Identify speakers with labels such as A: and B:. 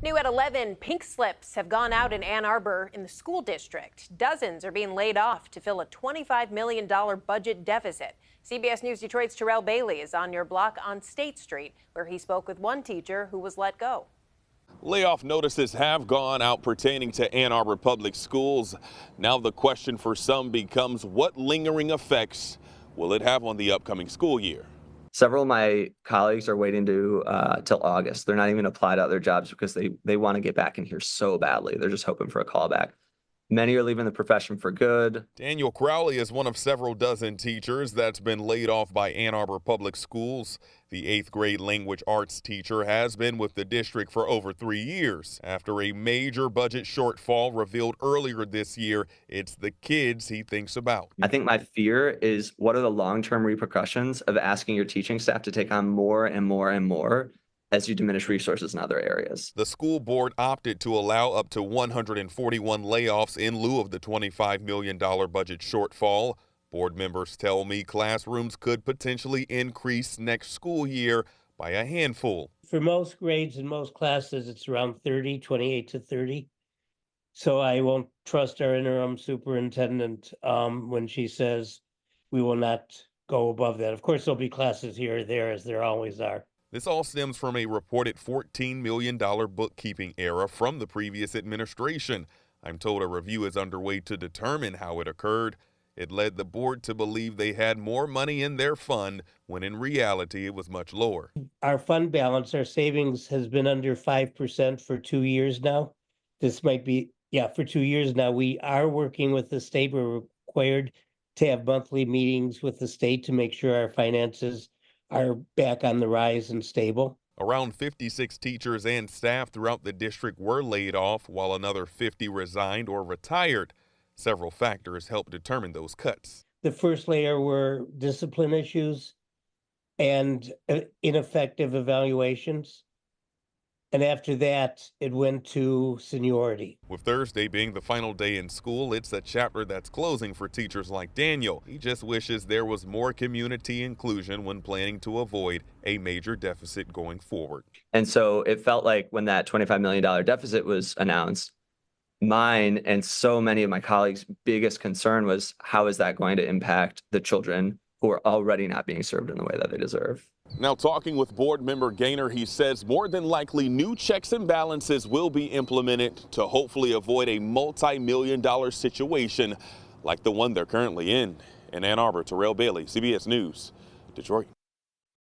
A: New at 11, pink slips have gone out in Ann Arbor in the school district. Dozens are being laid off to fill a $25 million budget deficit. CBS News Detroit's Terrell Bailey is on your block on State Street, where he spoke with one teacher who was let go.
B: Layoff notices have gone out pertaining to Ann Arbor Public Schools. Now the question for some becomes, what lingering effects will it have on the upcoming school year?
C: Several of my colleagues are waiting to till August. They're not even applied to other jobs because they want to get back in here so badly. They're just hoping for a callback. Many are leaving the profession for good.
B: Daniel Crowley is one of several dozen teachers that's been laid off by Ann Arbor Public Schools. The 8th grade language arts teacher has been with the district for over 3 years. After a major budget shortfall revealed earlier this year, it's the kids he thinks about.
C: I think my fear is, what are the long-term repercussions of asking your teaching staff to take on more and more and more as you diminish resources in other areas?
B: The school board opted to allow up to 141 layoffs in lieu of the $25 million budget shortfall. Board members tell me classrooms could potentially increase next school year by a handful.
D: For most grades and most classes, it's around 28 to 30. So I won't trust our interim superintendent when she says we will not go above that. Of course, there'll be classes here or there, as there always are.
B: This all stems from a reported $14 million bookkeeping error from the previous administration. I'm told a review is underway to determine how it occurred. It led the board to believe they had more money in their fund when in reality it was much lower.
D: Our fund balance, our savings has been under 5% for 2 years now. This might be, for 2 years now. We are working with the state. We're required to have monthly meetings with the state to make sure our finances are back on the rise and stable.
B: Around 56 teachers and staff throughout the district were laid off, while another 50 resigned or retired. Several factors helped determine those cuts.
D: The first layer were discipline issues and ineffective evaluations. And after that, it went to seniority.
B: With Thursday being the final day in school, it's a chapter that's closing for teachers like Daniel. He just wishes there was more community inclusion when planning to avoid a major deficit going forward.
C: And so it felt like when that $25 million deficit was announced, mine and so many of my colleagues' biggest concern was, how is that going to impact the children who are already not being served in the way that they deserve?
B: Now, talking with board member Gaynor, he says more than likely new checks and balances will be implemented to hopefully avoid a multi-million-dollar situation like the one they're currently in. In Ann Arbor, Terrell Bailey, CBS News, Detroit.